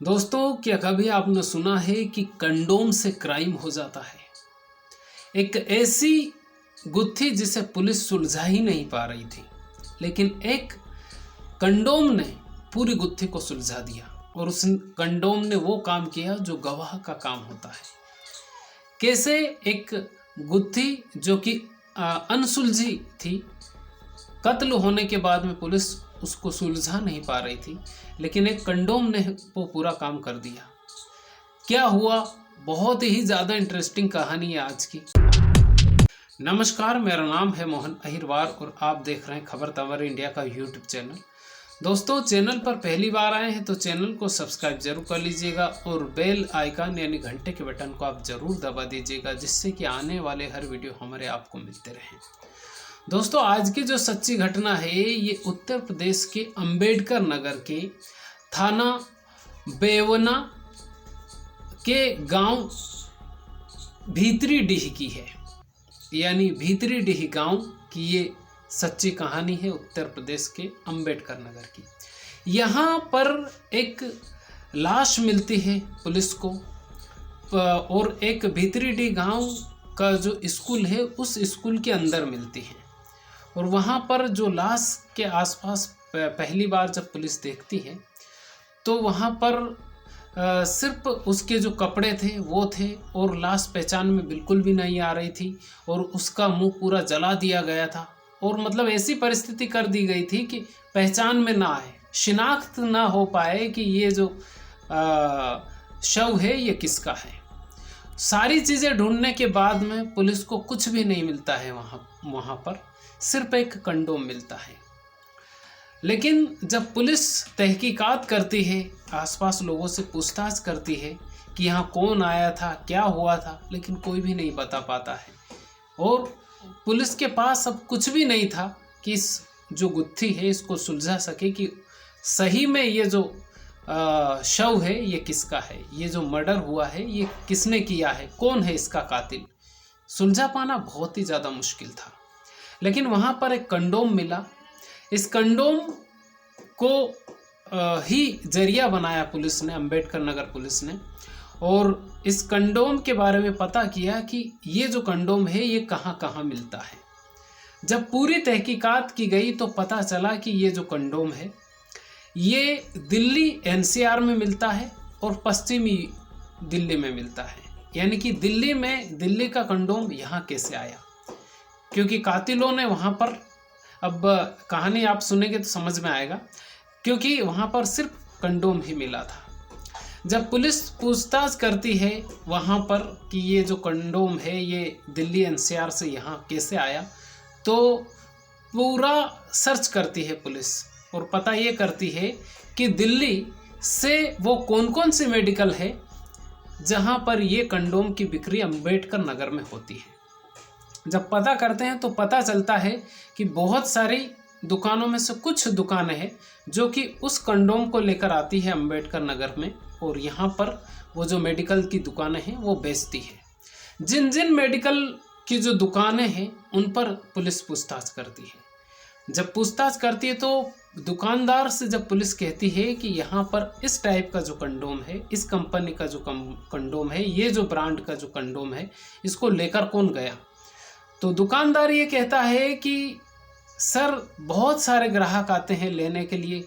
दोस्तों, क्या कभी आपने सुना है कि कंडोम से क्राइम हो जाता है। एक ऐसी गुत्थी जिसे पुलिस सुलझा ही नहीं पा रही थी, लेकिन एक कंडोम ने पूरी गुत्थी को सुलझा दिया और उस कंडोम ने वो काम किया जो गवाह का काम होता है। कैसे एक गुत्थी जो कि अनसुलझी थी, कत्ल होने के बाद में पुलिस उसको सुलझा नहीं पा रही थी, लेकिन एक कंडोम ने वो पूरा काम कर दिया। क्या हुआ? बहुत ही ज़्यादा इंटरेस्टिंग कहानी है आज की। नमस्कार, मेरा नाम है मोहन अहिरवार और आप देख रहे हैं खबर तंवर इंडिया का यूट्यूब चैनल। दोस्तों, चैनल पर पहली बार आए हैं तो चैनल को सब्सक्राइब जरूर कर लीजिएगा और बेल आइकन यानी घंटे के बटन को आप जरूर दबा दीजिएगा, जिससे कि आने वाले हर वीडियो हमारे आपको मिलते रहें। दोस्तों, आज की जो सच्ची घटना है ये उत्तर प्रदेश के अंबेडकर नगर के थाना बेवना के गांव भीतरी डीह की है। यानी भीतरी डीह गांव की ये सच्ची कहानी है उत्तर प्रदेश के अंबेडकर नगर की। यहाँ पर एक लाश मिलती है पुलिस को और एक भीतरी डीह गांव का जो स्कूल है उस स्कूल के अंदर मिलती है। और वहाँ पर जो लाश के आसपास पहली बार जब पुलिस देखती है तो वहाँ पर सिर्फ उसके जो कपड़े थे वो थे और लाश पहचान में बिल्कुल भी नहीं आ रही थी और उसका मुंह पूरा जला दिया गया था। और मतलब ऐसी परिस्थिति कर दी गई थी कि पहचान में ना आए, शिनाख्त ना हो पाए कि ये जो शव है ये किसका है। सारी चीज़ें ढूंढने के बाद में पुलिस को कुछ भी नहीं मिलता है। वहाँ पर सिर्फ एक कंडोम मिलता है। लेकिन जब पुलिस तहकीकात करती है, आसपास लोगों से पूछताछ करती है कि यहाँ कौन आया था, क्या हुआ था, लेकिन कोई भी नहीं बता पाता है। और पुलिस के पास अब कुछ भी नहीं था कि इस जो गुत्थी है इसको सुलझा सके कि सही में ये जो शव है ये किसका है, ये जो मर्डर हुआ है ये किसने किया है, कौन है इसका कातिल। सुलझा पाना बहुत ही ज़्यादा मुश्किल था। लेकिन वहाँ पर एक कंडोम मिला। इस कंडोम को ही जरिया बनाया पुलिस ने, अंबेडकर नगर पुलिस ने, और इस कंडोम के बारे में पता किया कि ये जो कंडोम है ये कहाँ कहाँ मिलता है। जब पूरी तहकीकात की गई तो पता चला कि ये जो कंडोम है ये दिल्ली एनसीआर में मिलता है और पश्चिमी दिल्ली में मिलता है। यानी कि दिल्ली का कंडोम यहाँ कैसे आया, क्योंकि कातिलों ने वहाँ पर, अब कहानी आप सुनेंगे तो समझ में आएगा, क्योंकि वहाँ पर सिर्फ कंडोम ही मिला था। जब पुलिस पूछताछ करती है वहाँ पर कि ये जो कंडोम है ये दिल्ली एनसीआर से यहाँ कैसे आया, तो पूरा सर्च करती है पुलिस और पता ये करती है कि दिल्ली से वो कौन कौन सी मेडिकल है जहाँ पर ये कंडोम की बिक्री अंबेडकर नगर में होती है। जब पता करते हैं तो पता चलता है कि बहुत सारी दुकानों में से कुछ दुकानें हैं जो कि उस कंडोम को लेकर आती है अंबेडकर नगर में, और यहाँ पर वो जो मेडिकल की दुकानें हैं वो बेचती है। जिन जिन मेडिकल की जो दुकानें हैं उन पर पुलिस पूछताछ करती है। जब पूछताछ करती है तो दुकानदार से जब पुलिस कहती है कि यहाँ पर इस टाइप का जो कंडोम है, इस कंपनी का जो कंडोम है, ये जो ब्रांड का जो कंडोम है, इसको लेकर कौन गया, तो दुकानदार ये कहता है कि सर बहुत सारे ग्राहक आते हैं लेने के लिए,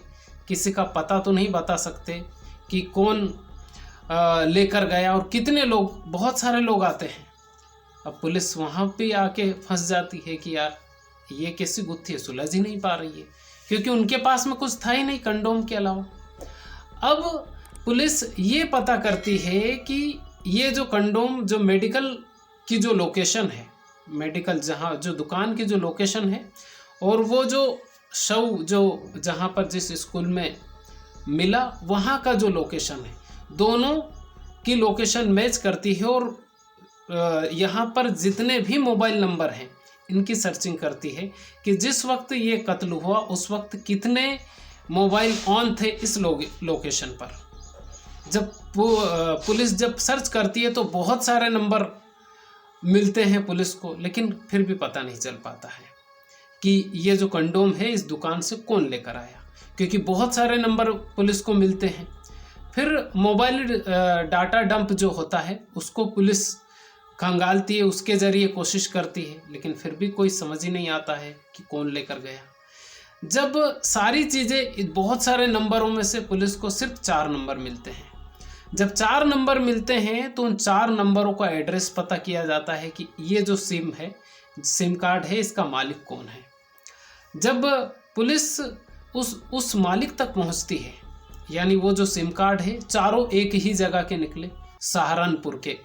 किसी का पता तो नहीं बता सकते कि कौन लेकर गया और कितने लोग, बहुत सारे लोग आते हैं। अब पुलिस वहाँ पे आके फंस जाती है कि यार ये कैसी गुत्थी है, सुलझ ही नहीं पा रही है, क्योंकि उनके पास में कुछ था ही नहीं कंडोम के अलावा। अब पुलिस ये पता करती है कि ये जो कंडोम, जो मेडिकल की जो लोकेशन है, मेडिकल जहाँ जो दुकान की जो लोकेशन है और वो जो शव जो जहाँ पर जिस स्कूल में मिला वहाँ का जो लोकेशन है, दोनों की लोकेशन मैच करती है। और यहाँ पर जितने भी मोबाइल नंबर हैं इनकी सर्चिंग करती है कि जिस वक्त ये कत्ल हुआ उस वक्त कितने मोबाइल ऑन थे इस लोकेशन पर। जब पुलिस जब सर्च करती है तो बहुत सारे नंबर मिलते हैं पुलिस को, लेकिन फिर भी पता नहीं चल पाता है कि ये जो कंडोम है इस दुकान से कौन लेकर आया, क्योंकि बहुत सारे नंबर पुलिस को मिलते हैं। फिर मोबाइल डाटा डंप जो होता है उसको पुलिस खंगालती है, उसके ज़रिए कोशिश करती है, लेकिन फिर भी कोई समझ ही नहीं आता है कि कौन लेकर गया। जब सारी चीज़ें, बहुत सारे नंबरों में से पुलिस को सिर्फ 4 नंबर मिलते हैं। जब 4 नंबर मिलते हैं तो उन 4 नंबरों का एड्रेस पता किया जाता है कि ये जो सिम कार्ड है इसका मालिक कौन है। जब पुलिस उस मालिक तक पहुंचती है, यानी वो जो सिम कार्ड है चारों एक ही जगह के निकले, सहारनपुर के,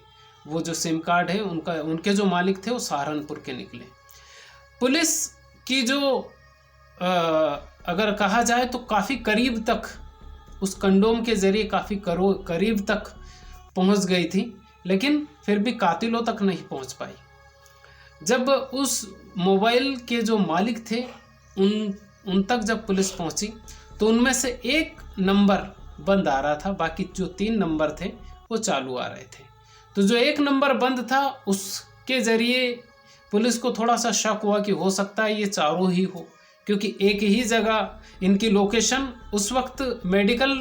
वो जो सिम कार्ड है उनके जो मालिक थे वो सहारनपुर के निकले। पुलिस की जो अगर कहा जाए तो काफ़ी करीब तक, उस कंडोम के ज़रिए काफ़ी करीब तक पहुंच गई थी, लेकिन फिर भी कातिलों तक नहीं पहुंच पाई। जब उस मोबाइल के जो मालिक थे उन तक जब पुलिस पहुंची तो उनमें से एक नंबर बंद आ रहा था, बाकी जो 3 नंबर थे वो चालू आ रहे थे। तो जो एक नंबर बंद था उसके ज़रिए पुलिस को थोड़ा सा शक हुआ कि हो सकता है ये चारों ही हो, क्योंकि एक ही जगह इनकी लोकेशन, उस वक्त मेडिकल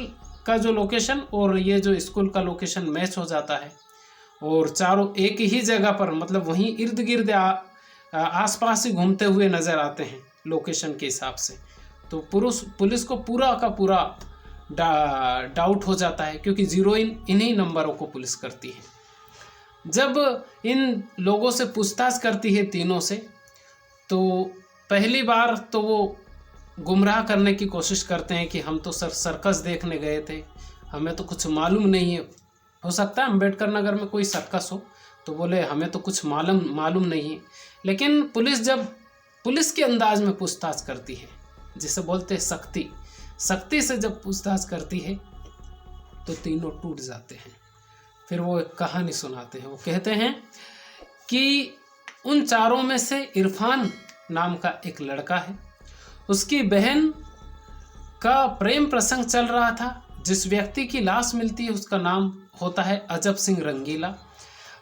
का जो लोकेशन और ये जो स्कूल का लोकेशन मैच हो जाता है, और चारों एक ही जगह पर, मतलब वहीं इर्द गिर्द आसपास ही घूमते हुए नज़र आते हैं लोकेशन के हिसाब से। तो पुलिस को पूरा का पूरा डाउट हो जाता है, क्योंकि ज़ीरोइन इन्हीं नंबरों को पुलिस करती है। जब इन लोगों से पूछताछ करती है तीनों से, तो पहली बार तो वो गुमराह करने की कोशिश करते हैं कि हम तो सर्कस देखने गए थे, हमें तो कुछ मालूम नहीं है। हो सकता है अम्बेडकर नगर में कोई सर्कस हो, तो बोले हमें तो कुछ मालूम नहीं है। लेकिन पुलिस जब पुलिस के अंदाज में पूछताछ करती है, जिसे बोलते हैं सख्ती से जब पूछताछ करती है, तो तीनों टूट जाते हैं। फिर वो एक कहानी सुनाते हैं। वो कहते हैं कि उन चारों में से इरफान नाम का एक लड़का है, उसकी बहन का प्रेम प्रसंग चल रहा था। जिस व्यक्ति की लाश मिलती है उसका नाम होता है अजब सिंह रंगीला।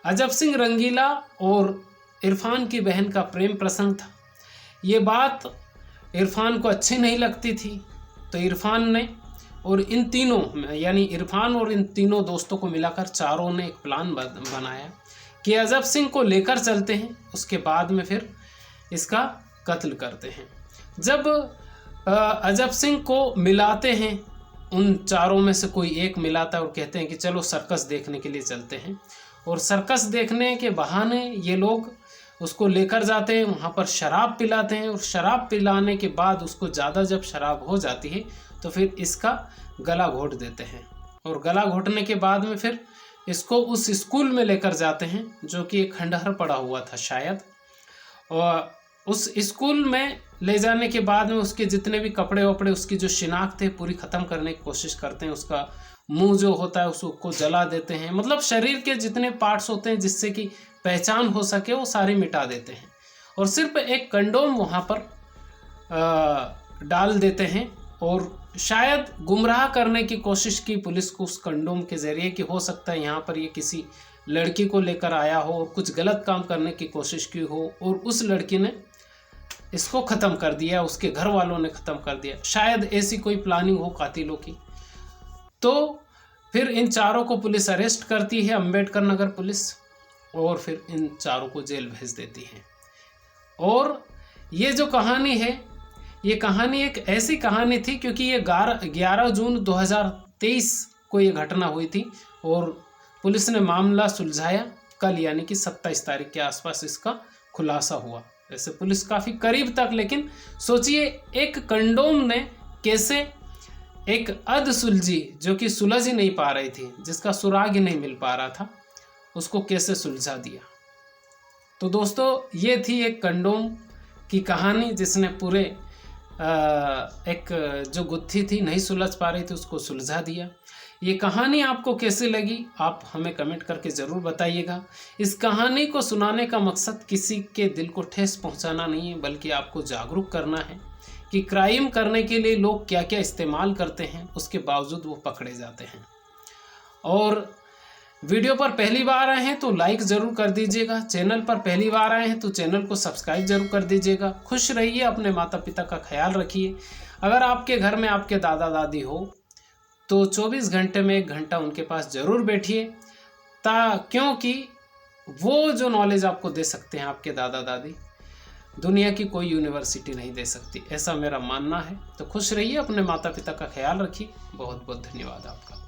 अजब सिंह रंगीला और इरफान की बहन का प्रेम प्रसंग था। ये बात इरफान को अच्छी नहीं लगती थी, तो इरफान ने और इन तीनों, यानी इरफान और इन तीनों दोस्तों को मिलाकर चारों ने एक प्लान बनाया कि अजब सिंह को लेकर चलते हैं, उसके बाद में फिर इसका कत्ल करते हैं। जब अजब सिंह को मिलाते हैं, उन चारों में से कोई एक मिलाता है और कहते हैं कि चलो सर्कस देखने के लिए चलते हैं। और सर्कस देखने के बहाने ये लोग उसको लेकर जाते हैं, वहाँ पर शराब पिलाते हैं, और शराब पिलाने के बाद उसको ज़्यादा जब शराब हो जाती है तो फिर इसका गला घोट देते हैं। और गला घोटने के बाद में फिर इसको उस स्कूल में लेकर जाते हैं, जो कि एक खंडहर पड़ा हुआ था शायद। और उस स्कूल में ले जाने के बाद में उसके जितने भी कपड़े वपड़े, उसकी जो शिनाख्त है पूरी ख़त्म करने की कोशिश करते हैं। उसका मुंह जो होता है उसको जला देते हैं, मतलब शरीर के जितने पार्ट्स होते हैं जिससे कि पहचान हो सके वो सारे मिटा देते हैं। और सिर्फ एक कंडोम वहाँ पर डाल देते हैं, और शायद गुमराह करने की कोशिश की पुलिस को उस कंडोम के ज़रिए कि हो सकता है यहाँ पर ये किसी लड़की को लेकर आया हो और कुछ गलत काम करने की कोशिश की हो, और उस लड़की ने इसको ख़त्म कर दिया, उसके घर वालों ने ख़त्म कर दिया। शायद ऐसी कोई प्लानिंग हो कातिलों की। तो फिर इन चारों को पुलिस अरेस्ट करती है, अम्बेडकर नगर पुलिस, और फिर इन चारों को जेल भेज देती है। और ये जो कहानी है, ये कहानी एक ऐसी कहानी थी क्योंकि ये 11 जून 2023 को ये घटना हुई थी, और पुलिस ने मामला सुलझाया कल, यानी कि 27 तारीख के आसपास इसका खुलासा हुआ। वैसे पुलिस काफ़ी करीब तक, लेकिन सोचिए एक कंडोम ने कैसे एक अधसुलझी, जो कि सुलझ ही नहीं पा रही थी, जिसका सुराग ही नहीं मिल पा रहा था, उसको कैसे सुलझा दिया। तो दोस्तों ये थी एक कंडोम की कहानी जिसने पूरे एक जो गुत्थी थी नहीं सुलझ पा रही थी उसको सुलझा दिया। ये कहानी आपको कैसी लगी आप हमें कमेंट करके ज़रूर बताइएगा। इस कहानी को सुनाने का मकसद किसी के दिल को ठेस पहुंचाना नहीं है, बल्कि आपको जागरूक करना है कि क्राइम करने के लिए लोग क्या क्या इस्तेमाल करते हैं, उसके बावजूद वो पकड़े जाते हैं। और वीडियो पर पहली बार आए हैं तो लाइक ज़रूर कर दीजिएगा, चैनल पर पहली बार आए हैं तो चैनल को सब्सक्राइब ज़रूर कर दीजिएगा। खुश रहिए, अपने माता पिता का ख्याल रखिए। अगर आपके घर में आपके दादा दादी हो तो 24 घंटे में 1 घंटा उनके पास ज़रूर बैठिए, क्योंकि वो जो नॉलेज आपको दे सकते हैं आपके दादा दादी, दुनिया की कोई यूनिवर्सिटी नहीं दे सकती, ऐसा मेरा मानना है। तो खुश रहिए, अपने माता पिता का ख्याल रखिए। बहुत बहुत धन्यवाद आपका।